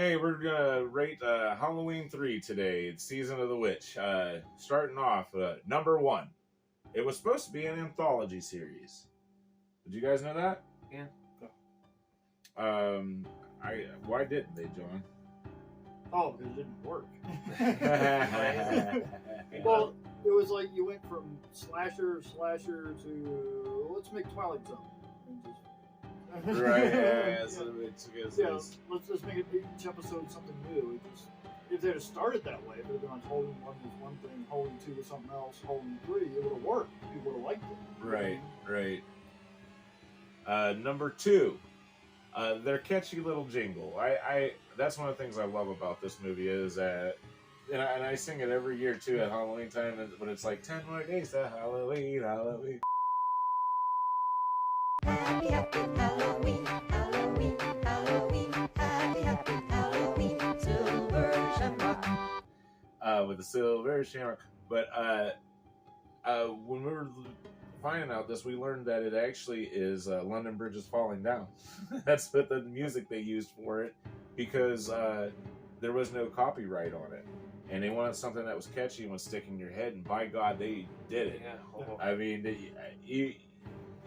Hey, we're gonna rate Halloween 3 today. It's Season of the Witch. Starting off, number 1. It was supposed to be an anthology series. Did you guys know that? Yeah. Why didn't they, John? Oh, because it didn't work. Well, it was like you went from slasher to let's make Twilight Zone. Right. Yeah. So it's let's make each episode something new. If they had started that way, if it had been on Halloween 1 was one thing, Halloween 2 was something else, Halloween 3, it would have worked. People would have liked it. Right. Number 2. Their catchy little jingle. I that's one of the things I love about this movie is that, and I sing it every year too at Halloween time when it's like 10 more days to Halloween. Happy, happy Halloween, Halloween, Halloween, happy Halloween, Silver Shamrock. With the Silver Shamrock. But when we were finding out this, we learned that it actually is London Bridge is Falling Down. That's what the music they used for it, because there was no copyright on it. And they wanted something that was catchy and would stick in your head, and by God, they did it. Yeah. I mean,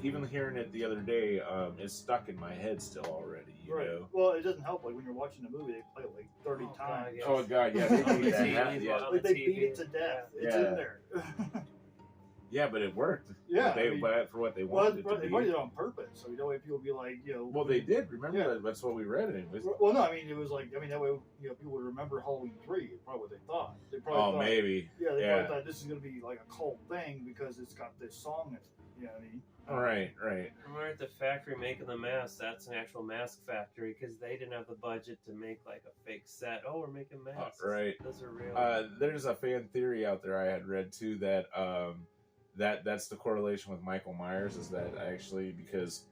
even hearing it the other day, it's stuck in my head still already. You know? Well, it doesn't help. Like when you're watching the movie, they play it like 30 times. Oh God, yeah, they beat that. Yeah. Like they beat it to death. It's in there. Yeah, but it worked. Yeah, but for what they wanted it to they be. did it on purpose, so you know, way people be like, you know. Well, they did. Remember, that's what we read. It was. Well, no, I mean, it was like, I mean, that way, you know, people would remember Halloween 3. Is probably what they thought. They probably thought, maybe. Yeah, they probably thought this is going to be like a cult thing because it's got this song in it. You know what I mean? Right. We're at the factory making the mask. That's an actual mask factory because they didn't have the budget to make like a fake set. Oh, we're making masks. Right. Those are real. There's a fan theory out there I had read too that that's the correlation with Michael Myers is that actually because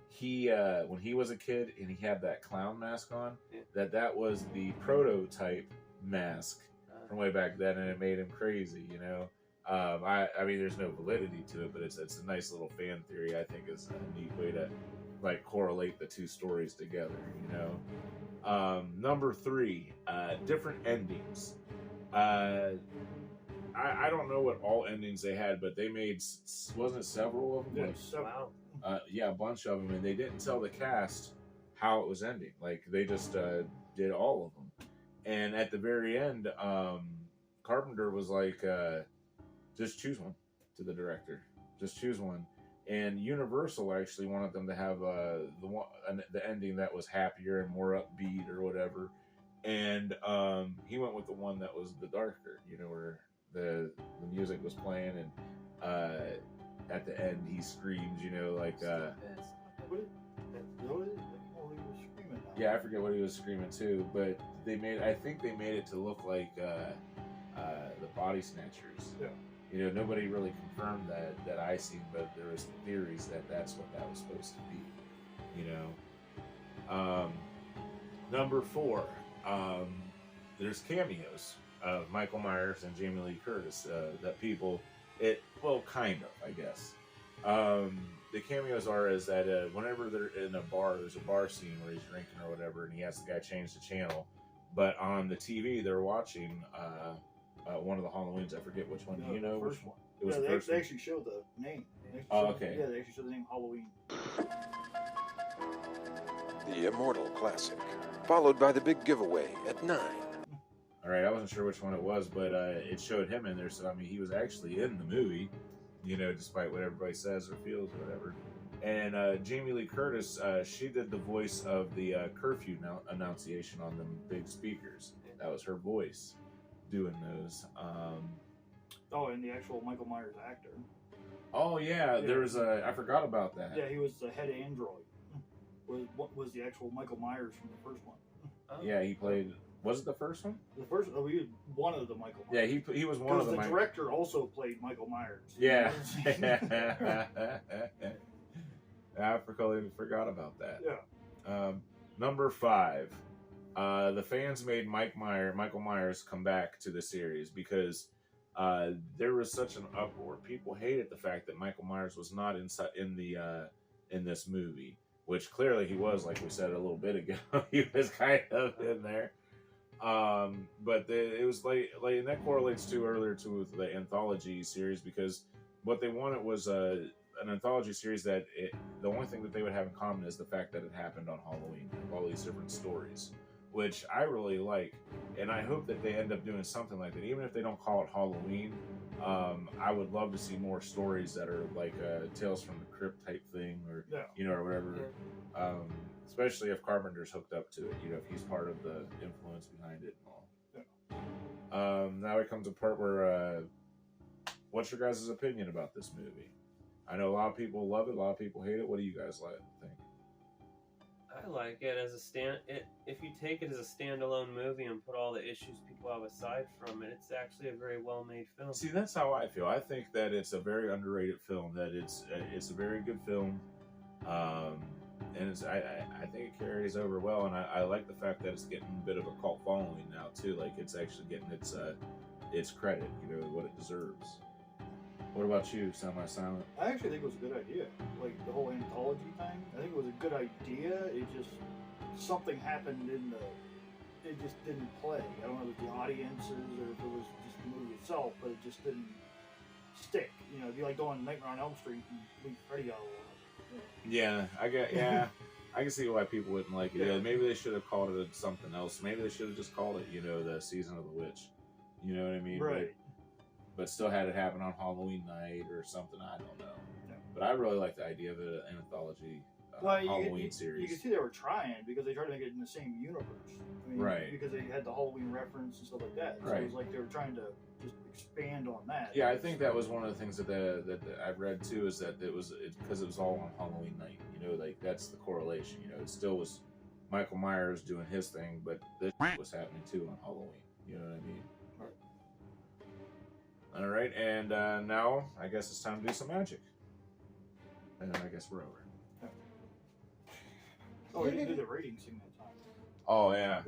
he when he was a kid and he had that clown mask on, that was the prototype mask from way back then, and it made him crazy. You know. I mean, there's no validity to it, but it's a nice little fan theory. I think is a neat way to like correlate the two stories together. You know, number 3, different endings. I don't know what all endings they had, but they made wasn't it several of them? Yeah, Like, several. a bunch of them, and they didn't tell the cast how it was ending. Like they just did all of them, and at the very end, Carpenter was like. Just choose one to the director. Just choose one. And Universal actually wanted them to have the ending that was happier and more upbeat or whatever. And he went with the one that was the darker, you know, where the music was playing and at the end he screams, you know, like yeah, I forget what he was screaming too, but I think they made it to look like the Body Snatchers. Yeah. You know, nobody really confirmed that I seen, but there was theories that that's what that was supposed to be. You know, number 4, there's cameos of Michael Myers and Jamie Lee Curtis that people, kind of, I guess. The cameos are is that whenever they're in a bar, there's a bar scene where he's drinking or whatever, and he has the guy change the channel. But on the TV, they're watching. One of the Halloweens, I forget which one. Do you know? First one. It was the first they one. actually showed the name. Okay. Yeah, they actually showed the name Halloween. The Immortal Classic, followed by the big giveaway at 9. All right, I wasn't sure which one it was, but it showed him in there. So I mean, he was actually in the movie, you know, despite what everybody says or feels or whatever. And Jamie Lee Curtis, she did the voice of the curfew annunciation on them big speakers. That was her voice. Doing those. And the actual Michael Myers actor. Oh yeah, there was I forgot about that. Yeah, he was the head android. Was the actual Michael Myers from the first one? Oh. Yeah, he played. Was it the first one? The first. Oh, he was one of the Michael Myers. Yeah, he was one of the director also played Michael Myers. Yeah. I forgot about that. Yeah. Number 5. The fans made Michael Myers come back to the series because there was such an uproar. People hated the fact that Michael Myers was not in this movie. which clearly he was, like we said a little bit ago. He was kind of in there. But it was like, and that correlates to earlier to the anthology series, because what they wanted was an anthology series that the only thing that they would have in common is the fact that it happened on Halloween, all these different stories, which I really like, and I hope that they end up doing something like that, even if they don't call it Halloween. I would love to see more stories that are like Tales from the Crypt type thing, or or whatever. Especially if Carpenter's hooked up to it, if he's part of the influence behind it and all. Now it comes a part where, what's your guys' opinion about this movie? I know a lot of people love it, a lot of people hate it. What do you guys think? I like it as if you take it as a standalone movie and put all the issues people have aside from it, it's actually a very well-made film. See, that's how I feel. I think that it's a very underrated film. That it's a very good film, and I think it carries over well. And I like the fact that it's getting a bit of a cult following now too. Like it's actually getting its credit, what it deserves. What about you, Semi-Silent? I actually think it was a good idea. Like the whole anthology thing, I think it was a good idea. It just, something happened it just didn't play. I don't know if it was the audiences or if it was just the movie itself, but it just didn't stick. It'd be like going Nightmare on Elm Street and leave Freddy out. Yeah, I can see why people wouldn't like it. Yeah, maybe they should have called it something else. Maybe they should have just called it, the Season of the Witch. You know what I mean? Right. But still had it happen on Halloween night or something. I don't know. Yeah. But I really like the idea of an anthology Halloween series. You can see they were trying because they tried to make it in the same universe. Right. Because they had the Halloween reference and stuff like that. So it was like they were trying to just expand on that. Yeah, I think that was one of the things that I've read too, is that it's because it was all on Halloween night. Like that's the correlation. It still was Michael Myers doing his thing, but this was happening too on Halloween. You know what I mean? All right, and now I guess it's time to do some magic. And then I guess we're over. Oh, you can do the rating scene that time. Oh, yeah.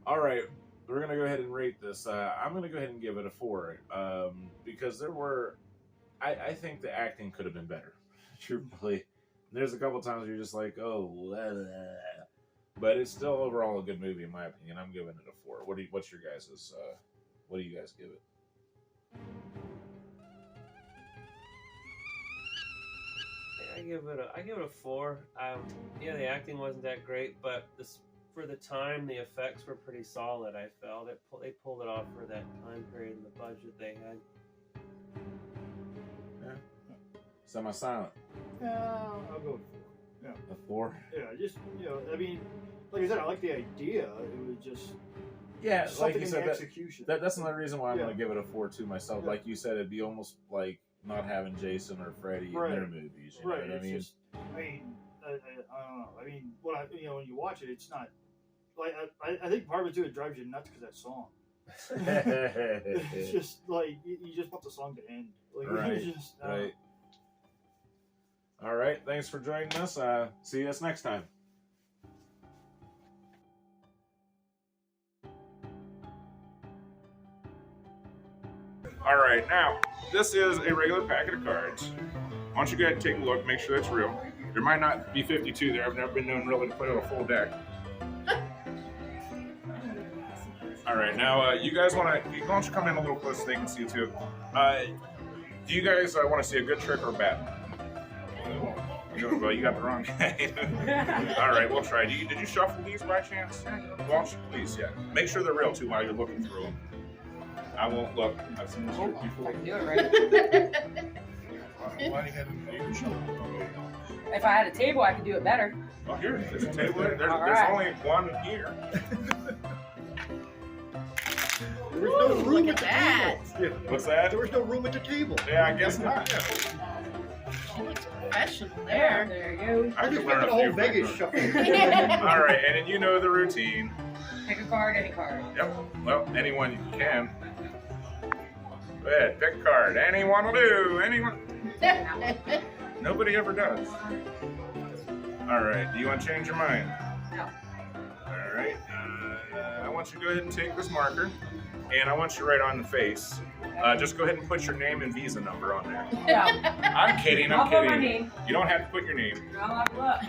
All right, we're going to go ahead and rate this. I'm going to go ahead and give it a 4 because I think the acting could have been better, truthfully. There's a couple times where you're just like, oh, blah, blah. But it's still overall a good movie in my opinion. I'm giving it a 4. What's your guys's? What do you guys give it? I give it a 4. Yeah, the acting wasn't that great, but for the time, the effects were pretty solid. I felt they pulled it off for that time period and the budget they had. Yeah. Semi-Silent. Yeah, I'll go with 4. Yeah. A 4? Yeah, just I mean, like I said, I like the idea. It was just like you said, execution. That's another reason why I'm going to give it a 4 too myself. Yeah. Like you said, it'd be almost like not having Jason or Freddy in their movies. You know what I mean? Just, I don't know. I mean, when you watch it, it's not like I think part of it too, it drives you nuts because that song. It's just like you just want the song to end. Like, right. All right. Thanks for joining us. See us next time. All right, now, this is a regular packet of cards. Why don't you go ahead and take a look, make sure that's real. There might not be 52 there. I've never been known really to put out a full deck. All right, now, you guys why don't you come in a little closer so they can see you too. Do you guys want to see a good trick or a bad one? Well, you got the wrong guy. All right, we'll try. Did you shuffle these by chance? Well, please, yeah. Make sure they're real, too, while you're looking through them. I won't look. I've seen this trick before. I can do it right. Why do you have to shuffle? If I had a table, I could do it better. Oh, here, there's a table. There's only one here. There was no room Look at that. What's that? There was no room at the table. Yeah, I guess not. She looks professional there. There you go. I just could went learn to the a few whole Vegas things. shuffle. All right, and then you know the routine. Pick a card, any card. Yep. Well, anyone you can. Go ahead, pick a card. Anyone will do. Anyone. Nobody ever does. All right. Do you want to change your mind? No. All right. I want you to go ahead and take this marker, and I want you to write on the face Just go ahead and put your name and Visa number on there. Yeah. I'm kidding. I'll I'm put my kidding. name. You don't have to put your name. I'll have look.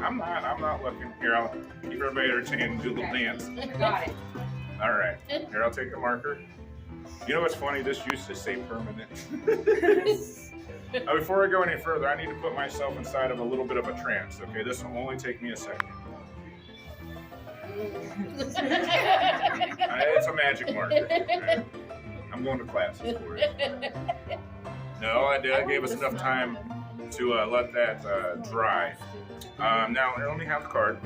I'm not looking. Here, I'll keep everybody entertained and do a little Okay. dance. Got it. All right. Here, I'll take the marker. You know what's funny? This used to say permanent. Before I go any further, I need to put myself inside of a little bit of a trance. Okay, this will only take me a second. It's a magic marker. Okay? I'm going to classes for it. No, I gave us enough time to let that dry. Now, let me have the card.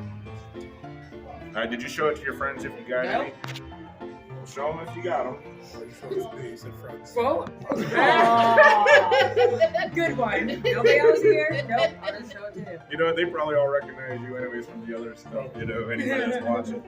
Did you show it to your friends if you got any? Well, show them if you got them. Whoa. Good one. Nobody else here? Nope. I'll just show it to him. You know, they probably all recognize you anyways from the other stuff, you know, anybody that's watching.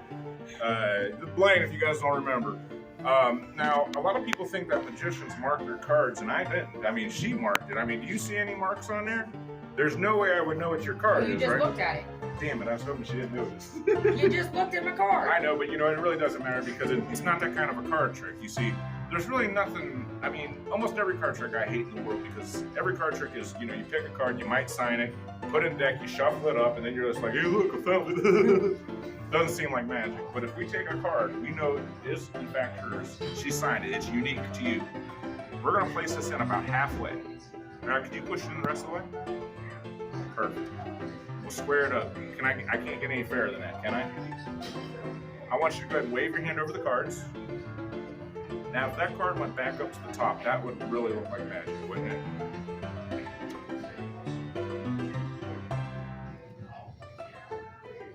Blaine, if you guys don't remember. Now, a lot of people think that magicians mark their cards, and I didn't. I mean, she marked it. I mean, do you see any marks on there? There's no way I would know what your card Well, you is, just right? looked at it. Damn it, I was hoping she didn't notice. You just looked at my card. I know, but you know, it really doesn't matter because it's not that kind of a card trick. You see, there's really nothing, I mean, almost every card trick I hate in the world because every card trick is, you know, you pick a card, you might sign it, put it in deck, you shuffle it up, and then you're just like, hey, look, I found it. Doesn't seem like magic. But if we take a card, we know it is in fact hers. She signed it, it's unique to you. We're gonna place this in about halfway. Now, can you push it in the rest of the way? Perfect. We'll square it up. I can't get any fairer than that, can I? I want you to go ahead and wave your hand over the cards. Now, if that card went back up to the top, that would really look like magic, wouldn't it?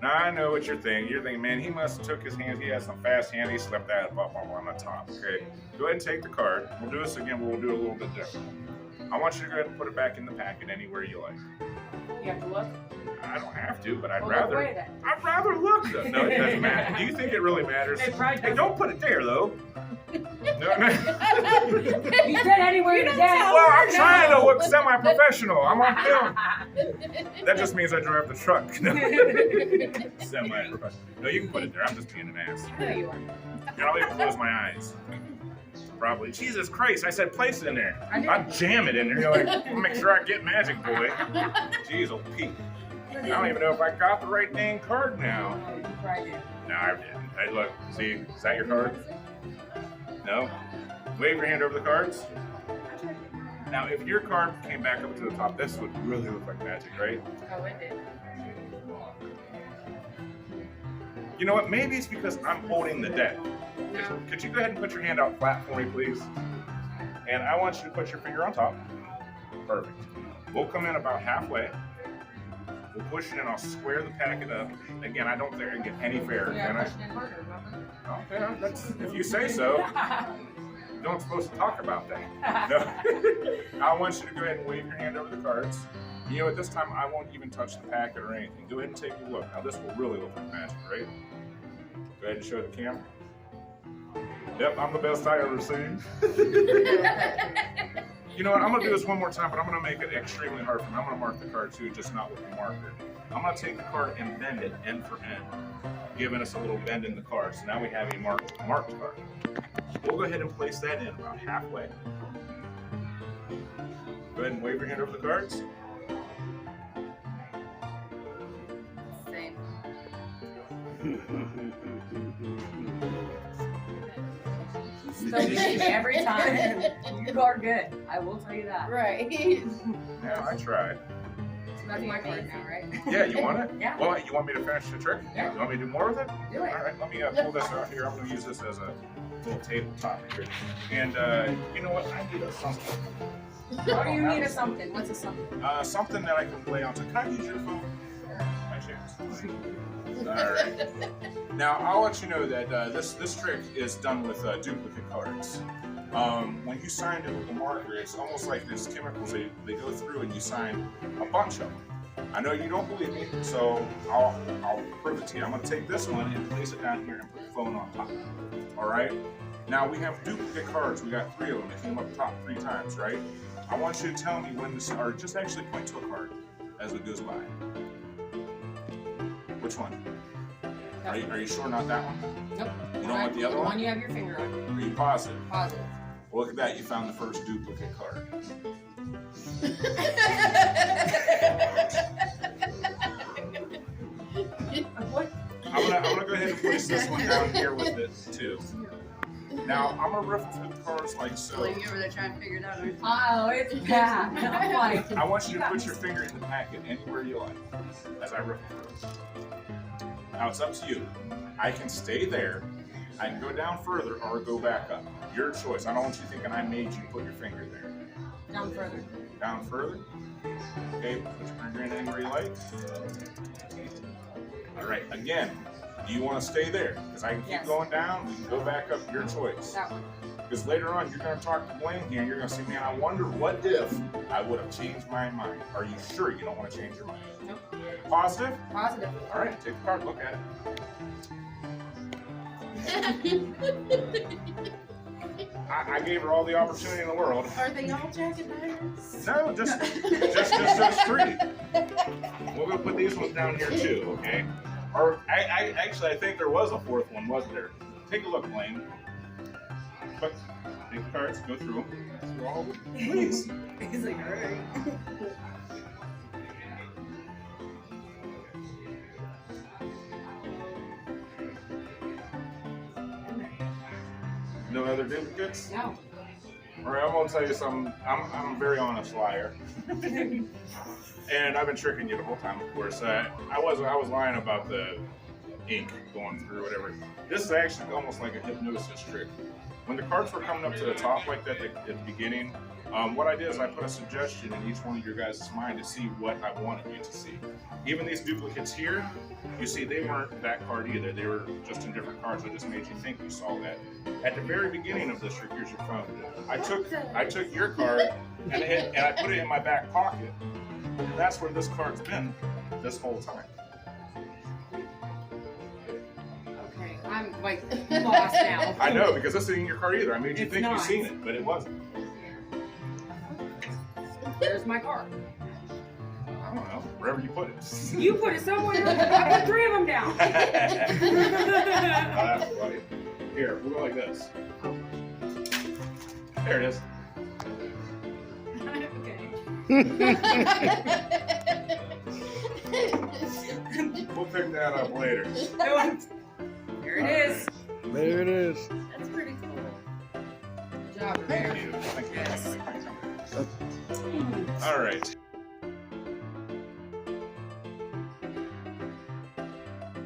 Now, I know what you're thinking. You're thinking, man, he must have took his hands. He has some fast hands. He slipped that up on the top. Okay, go ahead and take the card. We'll do this again, but we'll do it a little bit different. I want you to go ahead and put it back in the packet anywhere you like. You have to look? I don't have to, but I'd Well, rather. look away then. I'd rather look. Though. No, it doesn't matter. Do you think it really matters? It probably Hey, doesn't. don't put it there, though. No. You said anywhere you can. Well, I'm trying to look semi-professional. I'm on film. That just means I drive the truck. No. Semi-professional. No, you can put it there. I'm just being an ass. No, you are. And I'll even close my eyes. Probably. Jesus Christ, I said place it in there. I jam it in there. You're like, make sure I get magic, boy. Jeez, oh Pete. I don't even know if I got the right dang card now. Oh, you probably did. No, I didn't. Hey, look, see, is that your card? No? Wave your hand over the cards. Now, if your card came back up to the top, this would really look like magic, right? Oh, it did. You know what? Maybe it's because I'm holding the deck. No. Could you go ahead and put your hand out flat for me, please? And I want you to put your finger on top. Perfect. We'll come in about halfway. We'll push it in. I'll square the packet up. Again, I don't think I can get any fairer, Yeah, can I? push it in harder, remember? Okay, that's, if you say so. You don't supposed to talk about that. No. I want you to go ahead and wave your hand over the cards. You know, at this time, I won't even touch the packet or anything. Go ahead and take a look. Now, this will really look like magic, right? Go ahead and show the camera. Yep, I'm the best I ever seen. You know what? I'm going to do this one more time, but I'm going to make it extremely hard for me. I'm going to mark the card too, just not with the marker. I'm going to take the card and bend it end for end, giving us a little bend in the card. So now we have a marked card. We'll go ahead and place that in about halfway. Go ahead and wave your hand over the cards. Same. Still cheap every time. You are good. I will tell you that. Right. Yeah, I tried. So that's my card now, right? Yeah, you want it? Yeah. Well, you want me to finish the trick? Yeah. You want me to do more with it? Do it. All right, let me pull this out here. I'm going to use this as a little tabletop here. And you know what? I need a something. What do you need a something? What's a something? Something that I can lay onto. Can I use your phone? By chance. All right. Now, I'll let you know that this trick is done with duplicate cards. When you sign it with a marker, it's almost like these chemicals. They go through and you sign a bunch of them. I know you don't believe me, so I'll prove it to you. I'm going to take this one and place it down here and put the phone on top. All right? Now, we have duplicate cards. We got 3 of them. They came up top 3 times, right? I want you to tell me when this, or just actually point to a card as it goes by. Which one? Are you sure not that one? Nope. You don't want the other one one? you have your finger on. Are you positive? Positive. Well, look at that. You found the first duplicate card. What? I'm gonna go ahead and place this one down here with it too. Now I'm gonna riff through the cards like so. Like you over there trying to figure it out. Aren't you? Oh, it's bad. I'm like, I want you to put your finger in the packet anywhere you like as I riff through. Now it's up to you. I can stay there, I can go down further, or go back up. Your choice. I don't want you thinking I made you put your finger there. down further. Down further. Okay, put your finger in anywhere you like. All right, again, do you want to stay there? Because I can keep Yes. going down, we can go back up, your choice. That one. Because later on, you're going to talk to Blaine here, and you're going to say, man, I wonder what if I would have changed my mind. Are you sure you don't want to change your mind? Nope. Positive? Positive. All right, take the card, look at it. I gave her all the opportunity in the world. Are they all Jack and Diamonds? No, just those three. We're gonna put these ones down here too, okay? Or I actually think there was a fourth one, wasn't there? Take a look, Blaine. But take the cards, go through them. Through all of them, please. He's like, alright. No other duplicates? No. All right, I'm gonna tell you something. I'm a very honest liar, and I've been tricking you the whole time. Of course, I was lying about the ink going through whatever. This is actually almost like a hypnosis trick. When the cards were coming up to the top like that at the beginning, what I did is I put a suggestion in each one of your guys' mind to see what I wanted you to see. Even these duplicates here, you see they weren't that card either. They were just in different cards. I just made you think you saw that. At the very beginning of this trick, here's your phone. I took your card and I put it in my back pocket. And that's where this card's been this whole time. Okay, I'm like lost now. I know, because this isn't your card either. I made you It's think not. you've seen it, but it wasn't. There's my card. I don't know, wherever you put it. You put it somewhere. I put 3 of them down. Oh, that's funny. Here, we'll go like this. There it is. We'll pick that up later. Here it is. There it is. That's pretty cool. Good job, Thank Bear. you. Thank you. Yes. All right.